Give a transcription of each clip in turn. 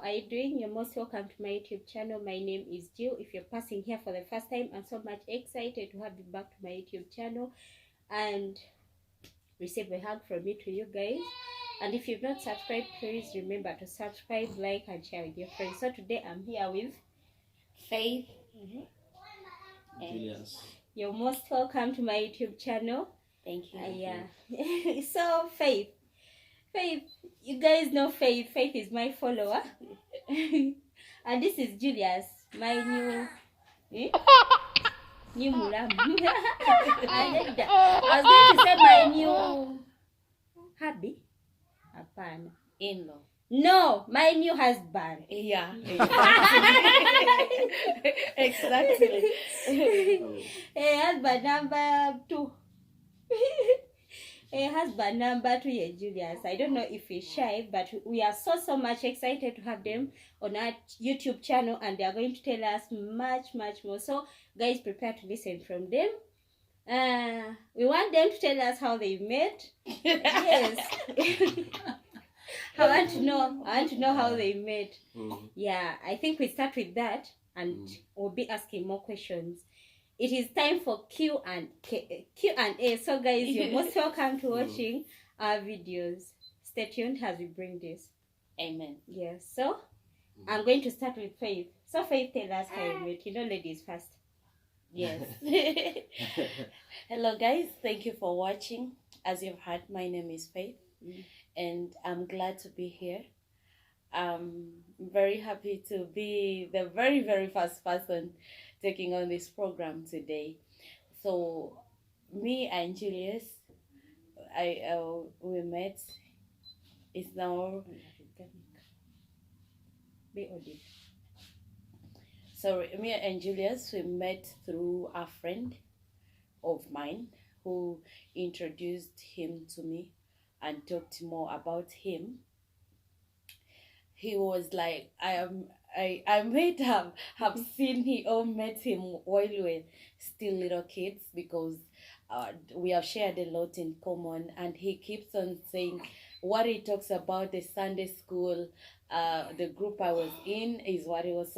are you doing? You're most welcome to my YouTube channel. My name is Jill. If you're passing here for the first time, I'm so much excited to have you back to my YouTube channel and receive a hug from me to you guys. And if you've not subscribed, please remember to subscribe, like, and share with your friends. So today I'm here with Faith. Julius. You're most welcome to my YouTube channel. Thank you. Yeah. So Faith, you guys know Faith. Faith is my follower. And this is Julius, my new mulam. I was going to say my new hubby. Apana. In-law. No, my new husband. Yeah. Exactly. Husband number 2. Husband number 2, yeah, Julius. I don't know if he's shy, but we are so much excited to have them on our YouTube channel, and they are going to tell us much more. So guys, prepare to listen from them. We want them to tell us how they met. Yes. I want to know how they met. Yeah, I think we start with that, and we'll be asking more questions. It is time for Q&A. So guys, you're most welcome to watching our videos. Stay tuned as we bring this. Amen. Yes. So I'm going to start with Faith. So Faith, tell us how you met. You know, ladies first. Yes. Hello guys, thank you for watching. As you've heard, my name is Faith, and I'm glad to be here. I'm very happy to be the very first person taking on this program today. So me and Julius, we met. It's now so me and Julius, we met through a friend of mine who introduced him to me and talked more about him. He was like, I may have seen he or met him while we were still little kids, because we have shared a lot in common, and he keeps on saying what he talks about the Sunday school, the group I was in is what he was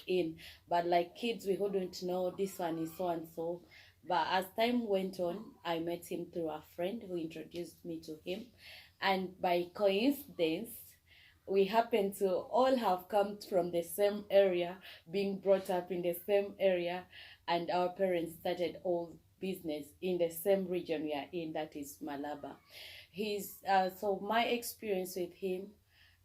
in. But like kids, we wouldn't know this one is so and so. But as time went on, I met him through a friend who introduced me to him, and by coincidence, we happen to all have come from the same area, being brought up in the same area, and our parents started all business in the same region we are in, that is Malaba. So my experience with him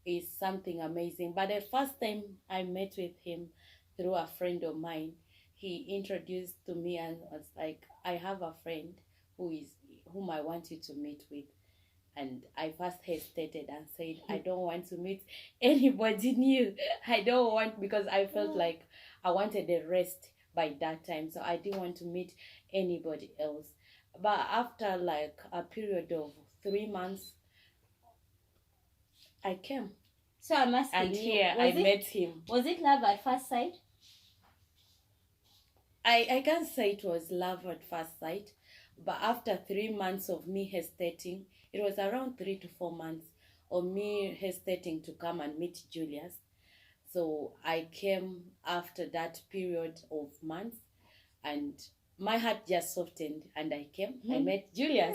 is something amazing. But the first time I met with him through a friend of mine, he introduced to me and was like, I have a friend whom I want you to meet with. And I first hesitated and said, I don't want to meet anybody new. I don't want, because I felt like I wanted a rest by that time. So I didn't want to meet anybody else. But after like a period of 3 months, I came. So I'm asking and you, here I met him. Was it love at first sight? I can't say it was love at first sight, but after 3 months of me hesitating, it was around 3 to 4 months of me hesitating to come and meet Julius. So I came after that period of months, and my heart just softened, and I came. I met Julius.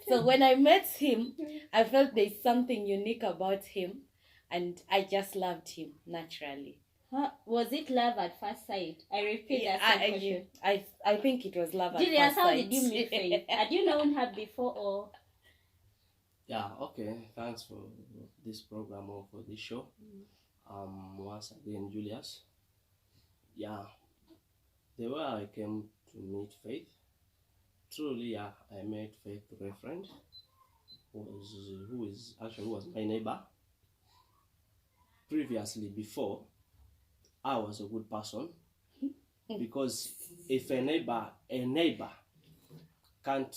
So when I met him, I felt there's something unique about him, and I just loved him naturally. Was it love at first sight? I repeat that question. I think it was love at Julius, first sight. how did you meet Faith? Had you known her before, or? Yeah, okay. Thanks for this program or for this show. Once again, Julius. Yeah, the way I came to meet Faith, truly, yeah, I met Faith through a friend who was my neighbor. Previously, before, I was a good person, because if a good neighbor can't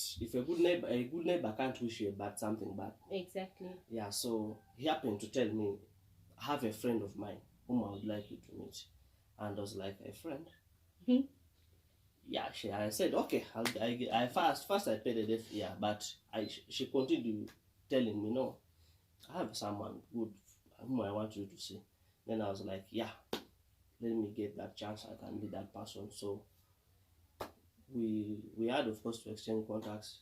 wish you about something bad. Exactly. Yeah, so he happened to tell me, I have a friend of mine whom I would like you to meet. And I was like, a friend? Yeah, I said, okay, I first I paid it, yeah, but she continued telling me, no, I have someone good whom I want you to see. Then I was like, yeah, let me get that chance. I can be that person. So we had, of course, to exchange contacts,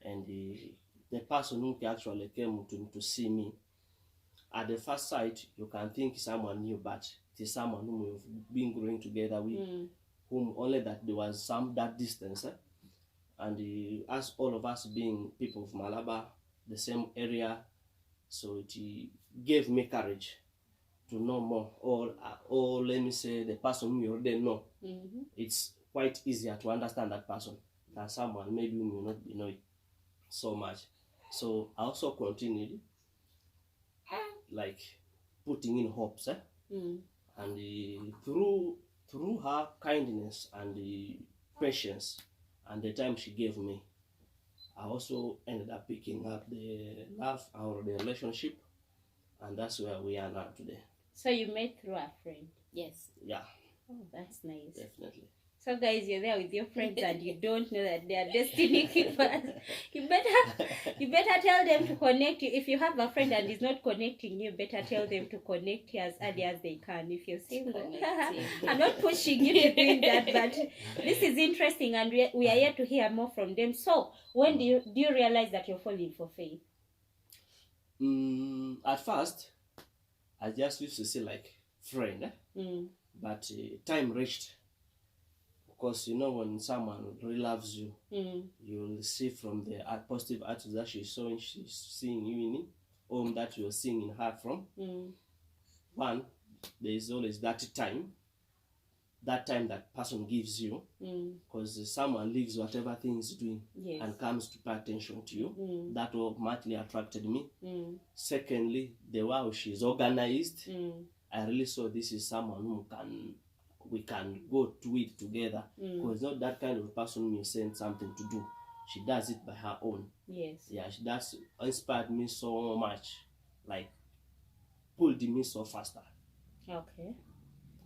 and the person who actually came to see me, at the first sight, you can think someone new, but it is someone whom we've been growing together with, whom only that there was that distance. And as all of us being people of Malaba, the same area, so it gave me courage to know more, or let me say the person whom you already know. It's quite easier to understand that person than someone maybe whom you not know so much. So I also continued like putting in hopes, and through her kindness and patience and the time she gave me, I also ended up picking up the love or the relationship, and that's where we are now today. So you met through a friend? Yes. Yeah. Oh, that's nice. Definitely. So guys, you're there with your friends and you don't know that they are destiny keepers. You better tell them to connect you. If you have a friend and is not connecting you, better tell them to connect you as early as they can. If you're single, I'm not pushing you to doing that, but this is interesting, and we are here to hear more from them. So, when do you realize that you're falling for faith? At first, I just used to say like friend, but time reached. Because you know, when someone really loves you, you'll see from the positive attitude that she's seeing you in, or that you're seeing in her from. One, there is always that time that person gives you, because someone leaves whatever thing is doing, and comes to pay attention to you. That automatically attracted me. Secondly, the way she's organized, I really saw this is someone who we can go to it together, because not that kind of person who you send something to do. She does it by her own. Yes. Yeah, that's inspired me so much, like pulled me so faster. Okay.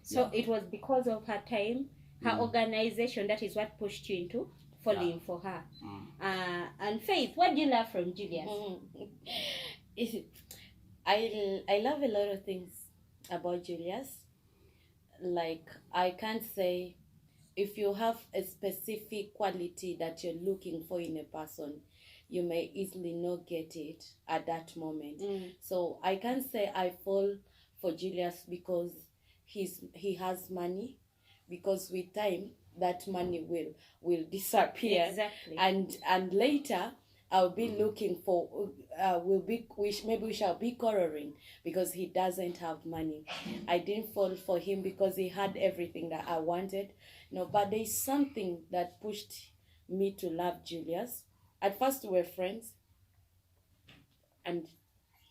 So it was because of her time, her organization, that is what pushed you into falling for her. And Faith, what do you love from Julius? I love a lot of things about Julius. Like, I can't say if you have a specific quality that you're looking for in a person, you may easily not get it at that moment. So I can't say I fall for Julius because he has money, because with time that money will disappear. Exactly. And later I'll be looking for maybe we shall be quarreling because he doesn't have money. I didn't fall for him because he had everything that I wanted. No, but there's something that pushed me to love Julius. At first we were friends, and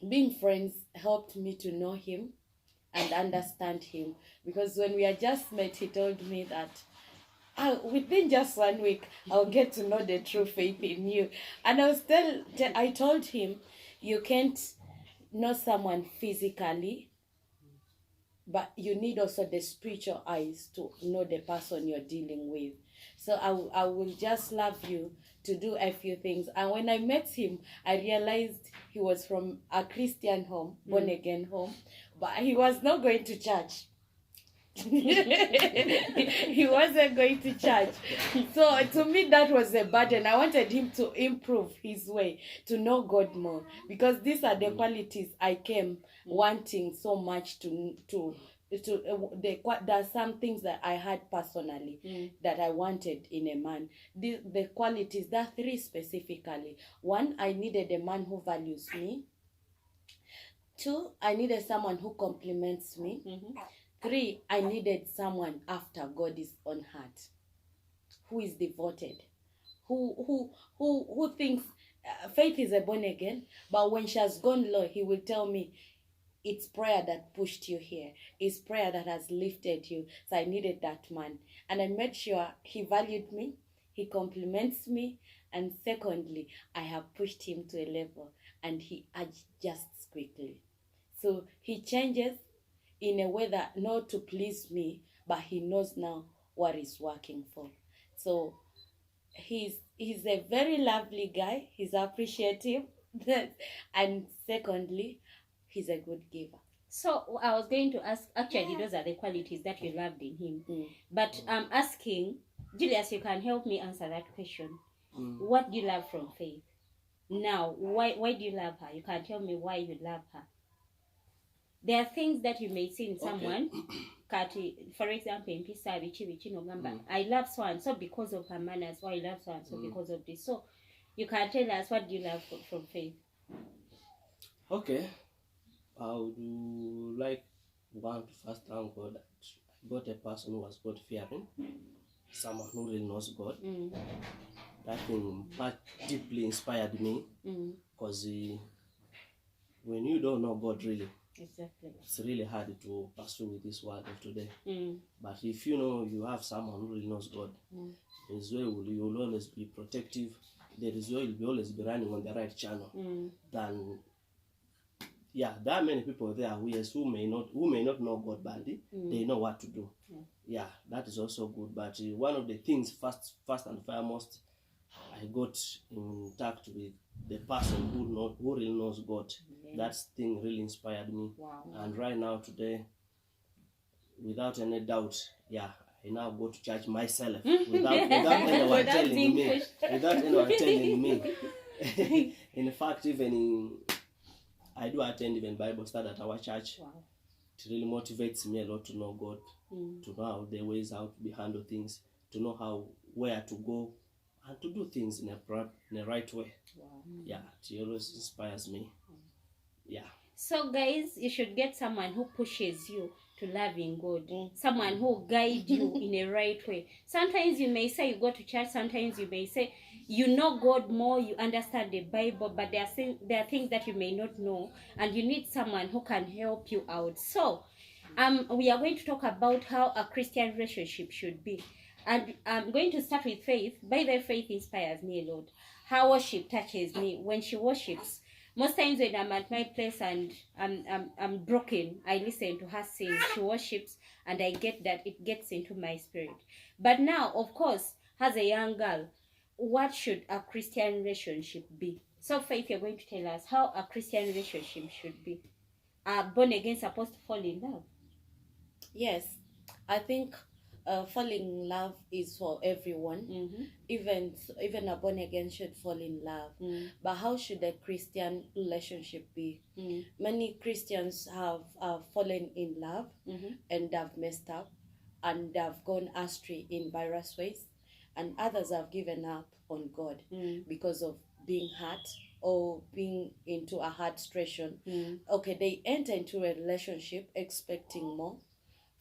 being friends helped me to know him and understand him, because when we had just met, he told me that within just 1 week I'll get to know the true faith in you. And I told him, you can't know someone physically, but you need also the spiritual eyes to know the person you're dealing with. So I will just love you to do a few things. And when I met him, I realized he was from a Christian home, born again home, but he was not going to church. He wasn't going to church. So to me that was a burden. I wanted him to improve his way, to know God more, because these are the qualities I came wanting so much to there are some things that I had personally that I wanted in a man. The qualities, there are 3 specifically. 1, I needed a man who values me. 2, I needed someone who compliments me. 3, I needed someone after God's own heart, who is devoted, who thinks Faith is a born again, but when she has gone low, he will tell me, it's prayer that pushed you here. It's prayer that has lifted you. So I needed that man. And I made sure he valued me, he compliments me, and secondly, I have pushed him to a level and he adjusts quickly. So he changes in a way that not to please me, but he knows now what is working for. So he's a very lovely guy. He's appreciative. And secondly, he's a good giver. So I was going to ask, actually, those are the qualities that you loved in him. But I'm asking, Julius, you can help me answer that question. What do you love from Faith? Now, why do you love her? You can tell me why you love her. There are things that you may see in someone. Kati, for example, in Pisa, I love so and so because of her manners, or I love so and so because of this. So you can tell us, what do you love from Faith? Okay. I would like one to first thank God that I got a person who was God fearing, someone who really knows God. That thing deeply inspired me, because when you don't know God really, exactly, it's really hard to pursue with this world of today. But if you know you have someone who really knows God, there is where you will always be protective. There is where you'll always be running on the right channel. Than there are many people there who may not know God badly. They know what to do. That is also good. But one of the things first and foremost, I got in touch with the person who really knows God. That thing really inspired me. And right now today, without any doubt, I now go to church myself without anyone telling me. In fact, I do attend even Bible study at our church. It really motivates me a lot to know God, to know how the ways how to handle things, to know where to go, and to do things in a right way. It always inspires me. So guys, you should get someone who pushes you to loving God, someone who guides you in a right way. Sometimes you may say you go to church, sometimes you may say you know God more, you understand the Bible, but there are things that you may not know, and you need someone who can help you out. So we are going to talk about how a Christian relationship should be. And I'm going to start with Faith. By the way, Faith inspires me a lot. Her worship touches me. When she worships, most times when I'm at my place and I'm broken, I listen to her sing. She worships, and I get that it gets into my spirit. But now, of course, as a young girl, what should a Christian relationship be? So Faith, you're going to tell us how a Christian relationship should be. Are born again supposed to fall in love? Yes, I think falling in love is for everyone. Even a born again should fall in love. But how should a Christian relationship be? Many Christians have fallen in love and have messed up and have gone astray in various ways, and others have given up on God because of being hurt or being into a hard situation. Okay, they enter into a relationship expecting more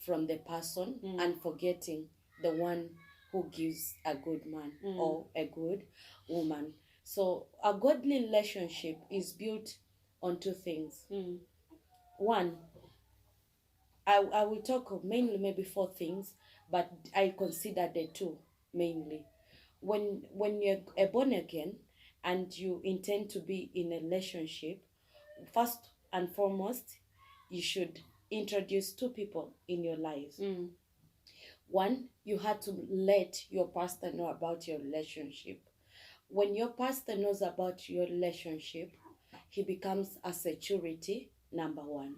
from the person and forgetting the one who gives a good man or a good woman. So a godly relationship is built on two things. One, I will talk of mainly maybe 4 things, but I consider the 2 mainly. When you're born again and you intend to be in a relationship, first and foremost, you should introduce 2 people in your lives. One, you had to let your pastor know about your relationship. When your pastor knows about your relationship, he becomes a security, number 1.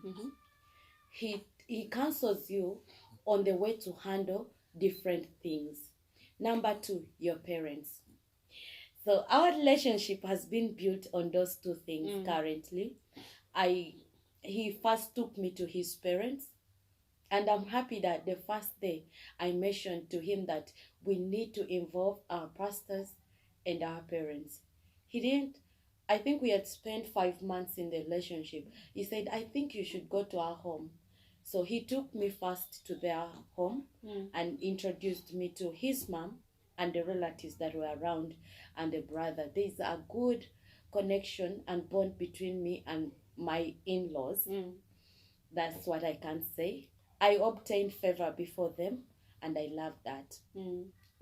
He counsels you on the way to handle different things. Number 2, your parents. So our relationship has been built on those 2 things currently. He first took me to his parents, and I'm happy that the first day I mentioned to him that we need to involve our pastors and our parents. He didn't. I think we had spent 5 months in the relationship. He said, I think you should go to our home. So he took me first to their home and introduced me to his mom and the relatives that were around and the brother. There's a good connection and bond between me and my in-laws. That's what I can say. I obtained favor before them, and I love that.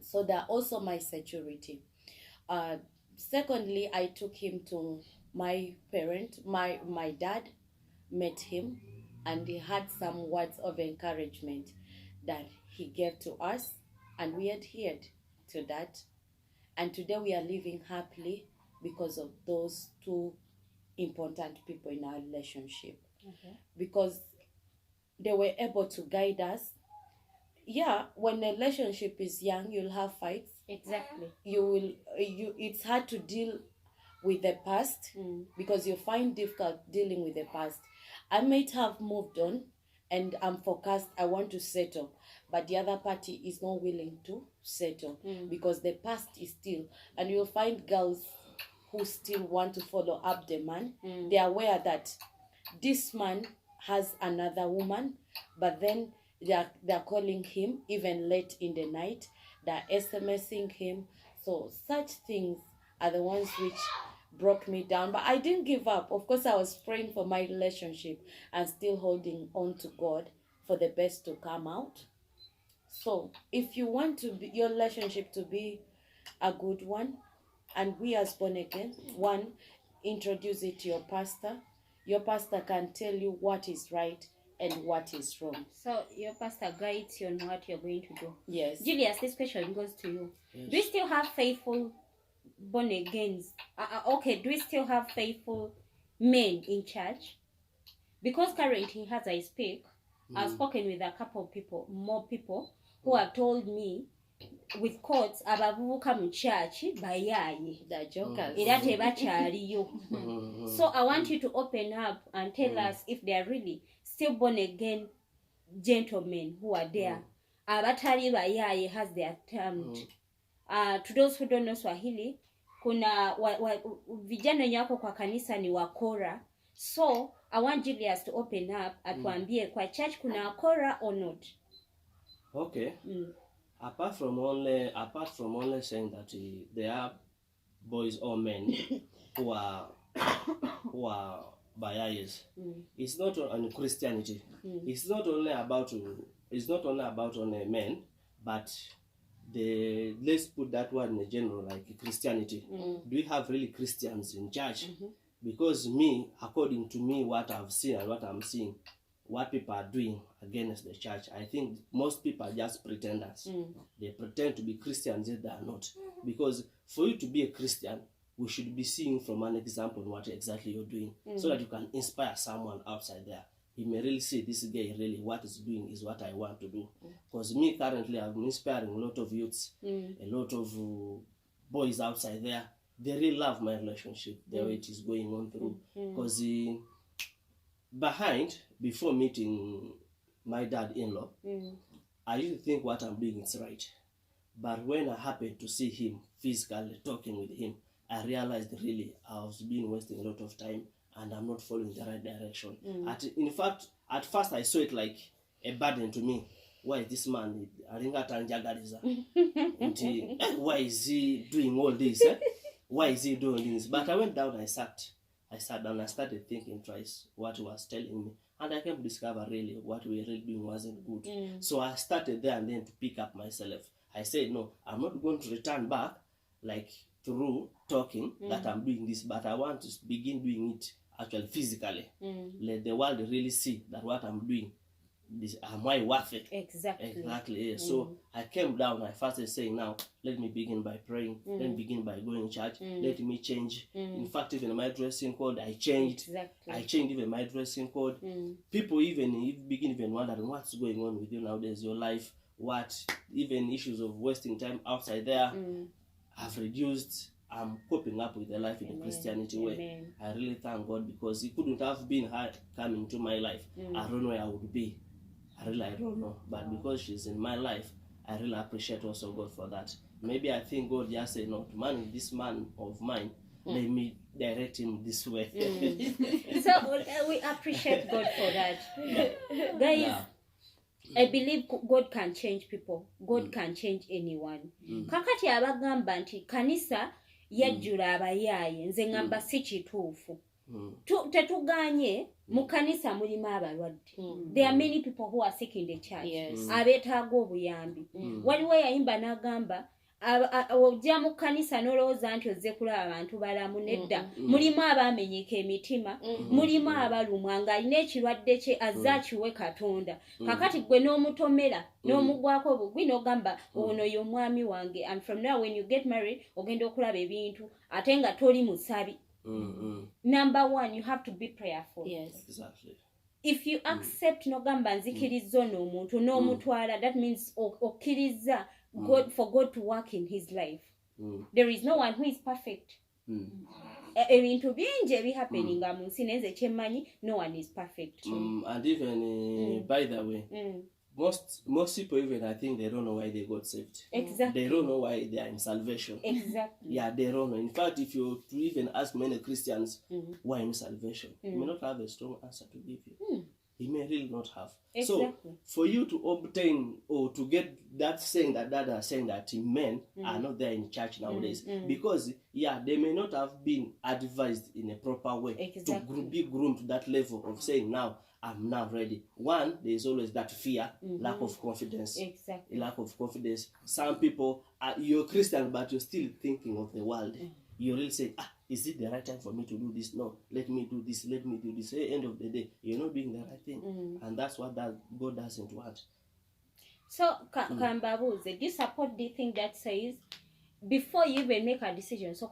So they're also my security. Secondly, I took him to my parent. My dad met him, and he had some words of encouragement that he gave to us, and we adhered to that. And today we are living happily because of those 2 important people in our relationship. Because they were able to guide us. Yeah, when a relationship is young, you'll have fights. Exactly. It's hard to deal with the past because you find difficult dealing with the past. I might have moved on and I'm focused, I want to settle, but the other party is not willing to settle because the past is still, and you'll find girls who still want to follow up the man. They are aware that this man has another woman, but then they're calling him even late in the night, they're SMSing him. So such things are the ones which broke me down, but I didn't give up. Of course, I was praying for my relationship and still holding on to God for the best to come out. So if you want your relationship to be a good one, and we as born again, one, introduce it to your pastor. Your pastor can tell you what is right and what is wrong. So your pastor guides you on what you're going to do. Yes. Julius, this question goes to you. Yes. Do you still have faithful born agains? Okay, do we still have faithful men in church? Because currently, as I speak, I've spoken with a couple of people, more people, who have told me, with quotes, abavubuka mu church bayaye, The jokers. era tebakyaliyo. So I want you to open up and tell us if they are really still born again gentlemen who are there. Abatali bayaye, as they are termed. To those who don't know Swahili, kuna vijana yako kwa kanisa ni wakora. So I want Julius to open up atuambie kwa church kuna wakora or not. Okay. Apart from only saying that there are boys or men who are bayayes, it's not on Christianity. It's not only about only men, but let's put that one in general, like Christianity. Do we have really Christians in church? Because me, according to me, what I've seen and what I'm seeing, what people are doing against the church, I think most people are just pretenders. They pretend to be Christians, yet they are not. Because for you to be a Christian, we should be seeing from an example what exactly you're doing, so that you can inspire someone outside there. He may really say, this guy really, what he's doing is what I want to do. Because me currently, I'm inspiring a lot of youths, a lot of boys outside there. They really love my relationship, the way it is going on through. Because before meeting my dad-in-law, I used to think what I'm doing is right. But when I happened to see him physically talking with him, I realized really I was being wasting a lot of time and I'm not following the right direction. In fact, at first I saw it like a burden to me. Why is this man? Why is he doing all this? Why is he doing this? But I went down, I sat down, I started thinking twice what he was telling me. And I came to discover really what we were really doing wasn't good. So I started there and then to pick up myself. I said, no, I'm not going to return back like through talking that I'm doing this, but I want to begin doing it actually physically. Let the world really see that what I'm doing, am I worth it? Exactly. Yeah. So I came down, I started saying, now let me begin by praying, let me begin by going to church, let me change. In fact, even my dressing code, I changed. I changed even my dressing code. People begin wondering what's going on with you nowadays, your life, what even issues of wasting time outside there have reduced. I'm coping up with the life in the Christianity way. I really thank God, because it couldn't have been her coming to my life. I don't know where I would be. I don't know. But because she's in my life, I really appreciate also God for that. Maybe I think God just said, no, this man of mine, let me direct him this way. So we appreciate God for that. Guys, I believe God can change people. God can change anyone. Kakati abagamba nti kanisa yajjula abayaaye, nze ngamba si kituufu. Tetuganye mu kanisa mulimu abalwadde. There are many people who are sick in the church. Abeetaaga obuyambi. Waliwo yayimba n'agamba ojja mu kanisa n'olowooza nti ozze kulaba abantu balamu, nedda. Mulimu abamenyeka emitima, mulimu abalumwa ng'alina ekirwadde kye azze akiwe Katonda. Kakati gwe n'omutomera n'omugwako obugwi n'ogamba ono y'omwami wange. And from now when you get married ogenda okulaba ebintu ate nga toli musabi. Number one, you have to be prayerful. Yes. Exactly. if you accept nogamba nzikiriza ono omuntu n'omutwala, that means okkiriza God, for God to work in his life. There is no one who is perfect. Ebintu bingi ebihappeninga mu nsi nenze kyemmanyi, no one is perfect. And even by the way, most people, even I think they don't know why they got saved. Exactly. They don't know why they are in salvation. Exactly. Yeah, they don't know. In fact, if you to even ask many Christians why in salvation, you may not have a strong answer to give you. You may really not have. Exactly. So for you to obtain or to get that saying that dad are saying that men are not there in church nowadays, because they may not have been advised in a proper way to be groomed to that level of saying now I'm now ready. One, there is always that fear, lack of confidence. Exactly. Lack of confidence. Some people you're Christian but you're still thinking of the world. You really say, is it the right time for me to do this? No, let me do this, let me do this. At the end of the day, you're not doing the right thing. And that's what God doesn't want. So, Kambabuze, do you support the thing that says, before you even make a decision, so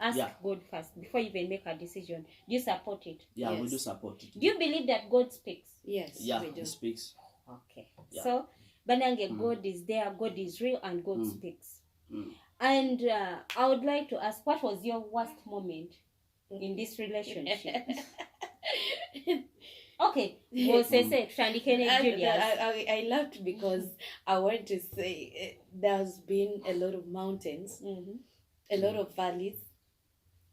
ask God first, before you even make a decision. Do you support it? Yeah, we do support it. Do you believe that God speaks? Yes, yeah, we do. He speaks. Okay. Yeah. So, Banange, God is there, God is real, and God speaks. And I would like to ask, what was your worst moment in this relationship? Okay, we'll say Julius. I laughed because I want to say there's been a lot of mountains, a lot of valleys,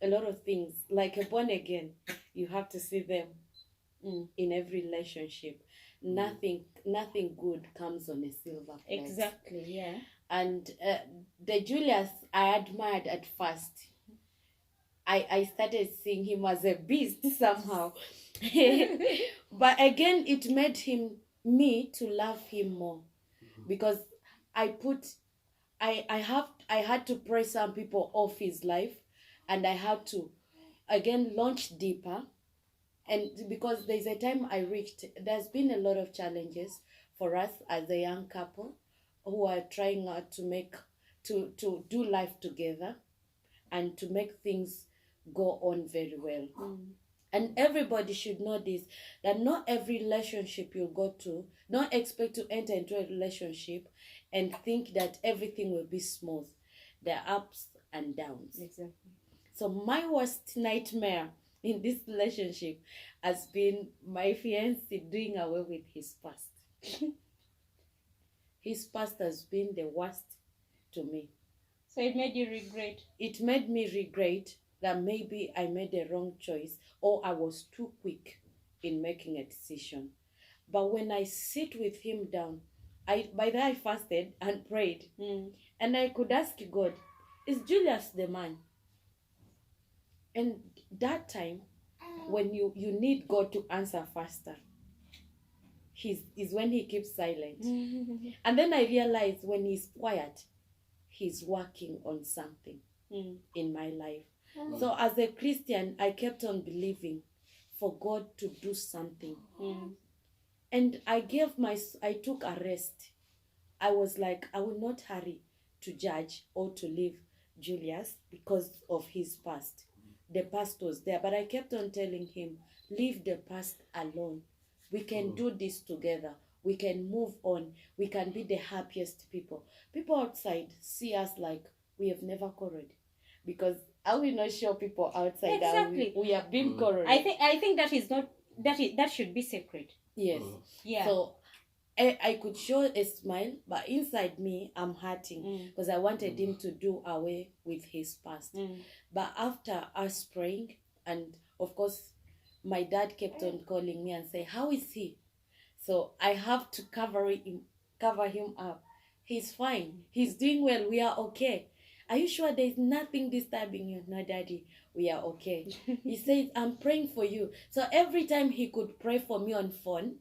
a lot of things. Like a born again, you have to see them in every relationship. Nothing good comes on a silver plate. Exactly, yeah. And the Julius I admired at first. I started seeing him as a beast somehow. But again, it made me to love him more. Because I had to pray some people off his life, and I had to again launch deeper. And because there's a time there's been a lot of challenges for us as a young couple who are trying to do life together and to make things go on very well. And everybody should know this, that not every relationship you go to, don't expect to enter into a relationship and think that everything will be smooth. There are ups and downs. Exactly. So my worst nightmare in this relationship has been my fiancé doing away with his past. His past has been the worst to me. So it made you regret? It made me regret that maybe I made a wrong choice or I was too quick in making a decision. But when I sit with him down, by that I fasted and prayed. And I could ask God, is Julius the man? And that time, when you need God to answer faster, is when he keeps silent. And then I realized when he's quiet, he's working on something in my life. So as a Christian, I kept on believing for God to do something. And I took a rest. I was like, I will not hurry to judge or to leave Julius because of his past. The past was there, but I kept on telling him, leave the past alone. We can do this together. We can move on. We can be the happiest people. People outside see us like we have never quarreled. Because I will not show people outside that we have been quarreling. I think that should be secret. Yes. Yeah. So I could show a smile, but inside me, I'm hurting because I wanted him to do away with his past. But after us praying, and of course, my dad kept on calling me and say, how is he? So I have to cover him up. He's fine. He's doing well. We are okay. Are you sure there's nothing disturbing you? No, Daddy, we are okay. He said, I'm praying for you. So every time he could pray for me on phone,